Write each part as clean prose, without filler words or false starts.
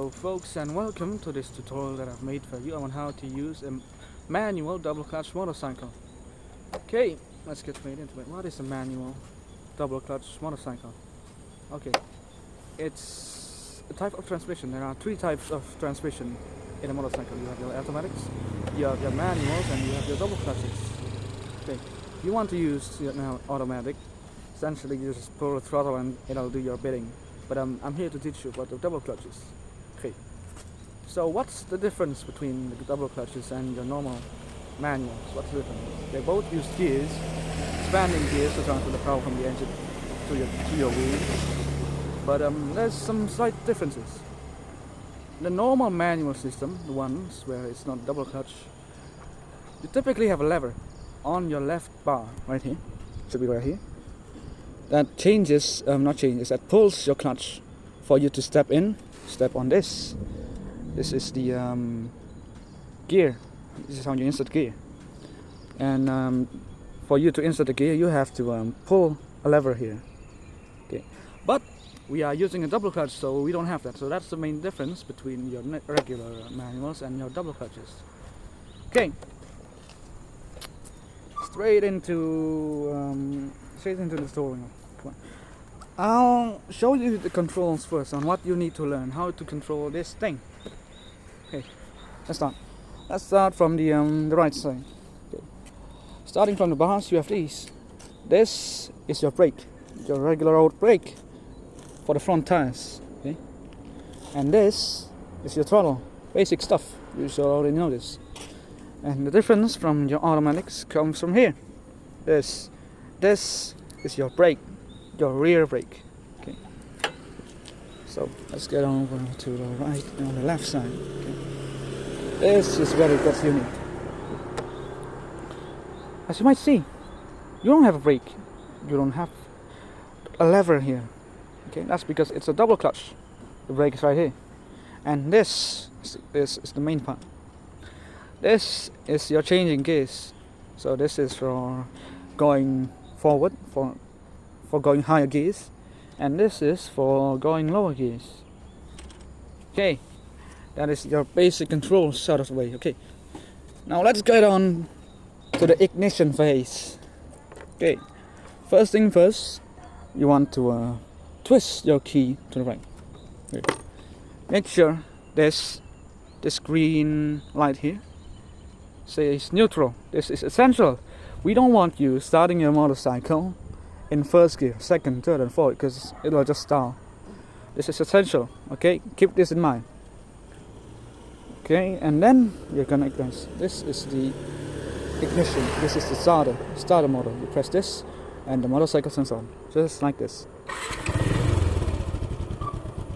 Hello folks, and welcome to this tutorial that I've made for you on how to use a manual double clutch motorcycle. Okay, let's get straight into it. What is a manual double clutch motorcycle? Okay, it's a type of transmission. There are three types of transmission in a motorcycle. You have your automatics, you have your manuals, and you have your double clutches. Okay, if you want to use your automatic, essentially you just pull the throttle and it'll do your bidding. But I'm here to teach you about the double clutches. Okay, so what's the difference between the double clutches and your normal manuals? What's the difference? They both use gears, expanding gears to transfer the power from the engine to your wheel. But there's some slight differences. The normal manual system, the ones where it's not double clutch, you typically have a lever on your left bar right here. Should be right here. That changes, that pulls your clutch for you to step on this. This is the gear. This is how you insert gear. And for you to insert the gear, you have to pull a lever here. Okay, but we are using a double clutch, so we don't have that. So that's the main difference between your regular manuals and your double clutches. Okay, straight into the tutorial. I'll show you the controls first on what you need to learn, how to control this thing. Okay, let's start. Let's start from the right side. Okay. Starting from the bars, you have these. This is your brake, your regular old brake for the front tires. Okay, and this is your throttle, basic stuff. You should already know this. And the difference from your automatics comes from here. This is your brake, your rear brake. Okay. So let's get over to the right and on the left side. Okay. This is where it gets unique. As you might see, you don't have a brake. You don't have a lever here. Okay, that's because it's a double clutch. The brake is right here, and this is the main part. This is your changing gears. So this is for going forward, for going higher gears, and this is for going lower gears. Okay, that is your basic controls out of the way. Okay, now let's get on to the ignition phase. Okay, first thing first, you want to twist your key to the right. Okay. Make sure this green light here says neutral. This is essential. We don't want you starting your motorcycle in first gear, second, third, and fourth, because it will just stall. This is essential. Okay, keep this in mind. Okay, and then you're gonna ignite. This is the ignition. This is the starter motor. You press this, and the motorcycle turns on, just like this.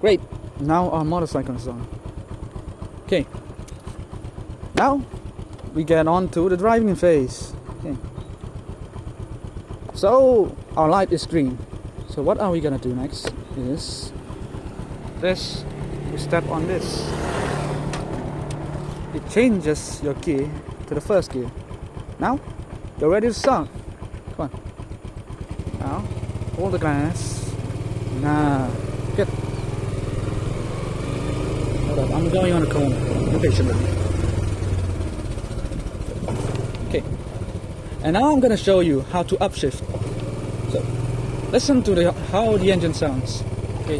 Great. Now our motorcycle is on. Okay. Now we get on to the driving phase. Okay. So our light is green. So what are we gonna do next is this. You step on this. It changes your gear to the first gear. Now you're ready to start. Come on. Now hold the glass. Now get. Hold up, I'm going on a corner. Be patient with me. Okay. And now I'm gonna show you how to upshift. So listen to how the engine sounds. Okay.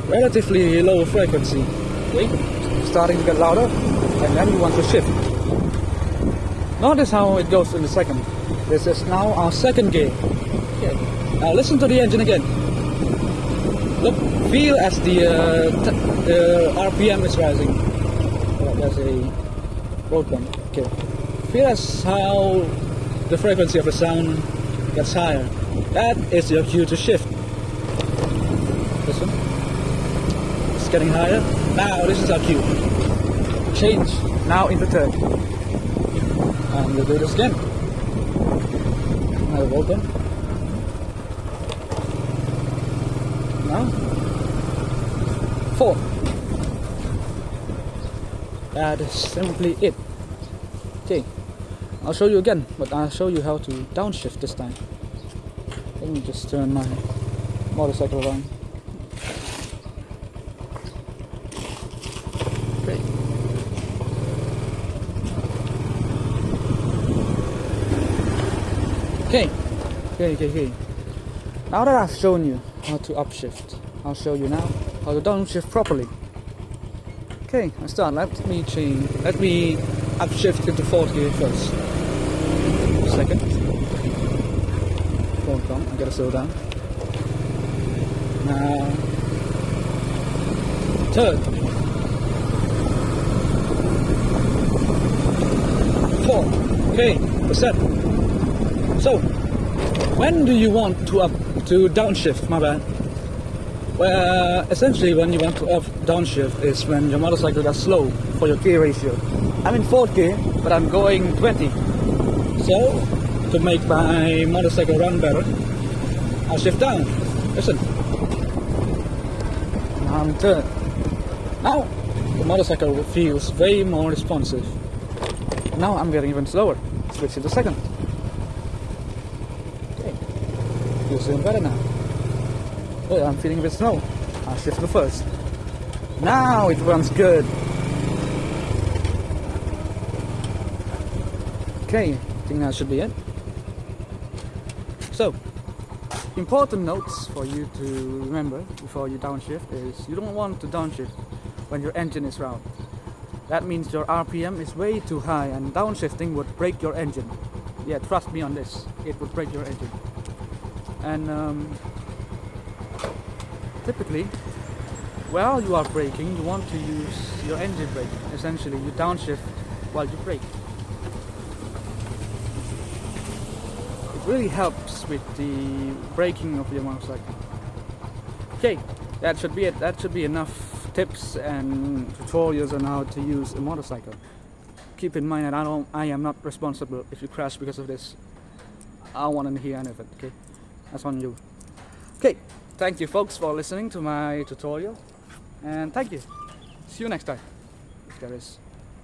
Relatively low frequency. Okay. Starting to get louder, and then you want to shift. Notice how it goes in a second. This is now our second gear. Okay. Now listen to the engine again. Look, feel as the RPM is rising. Oh, there's a road bump. Okay. Feel as how the frequency of the sound gets higher. That is your cue to shift. Listen. It's getting higher. Now this is our cue. Change now into third. And we'll do this again. Another road bump. Now fourth. That is simply it. Okay, I'll show you again, but I'll show you how to downshift this time. Let me just turn my motorcycle around. Okay, okay. Now that I've shown you how to upshift, I'll show you now how to downshift properly. Okay, let's start. Let me upshift into 4th gear first. Second. Hold on, I gotta slow down. Now, 3rd. 4th. Okay, what's that? So, when do you want to downshift? My bad. Well, essentially when you want to downshift is when your motorcycle gets slow for your gear ratio. I'm in 4th gear, but I'm going 20. So, to make my motorcycle run better, I'll shift down. Listen. I'm 3rd. Now, the motorcycle feels way more responsive. Now I'm getting even slower. Switch to the 2nd. Okay. Feels even better now. Oh, I'm feeling a bit slow. I'll shift to 1st. Now it runs good. Okay, I think that should be it. So, important notes for you to remember before you downshift is you don't want to downshift when your engine is round. That means your RPM is way too high and downshifting would break your engine. Yeah, trust me on this, it would break your engine. And typically, while you are braking, you want to use your engine brake. Essentially, you downshift while you brake. It really helps with the braking of your motorcycle. Okay, that should be it. That should be enough tips and tutorials on how to use a motorcycle. Keep in mind that I am not responsible if you crash because of this. I don't want to hear any of it, okay? That's on you. Okay, thank you folks for listening to my tutorial. And thank you. See you next time, if there is.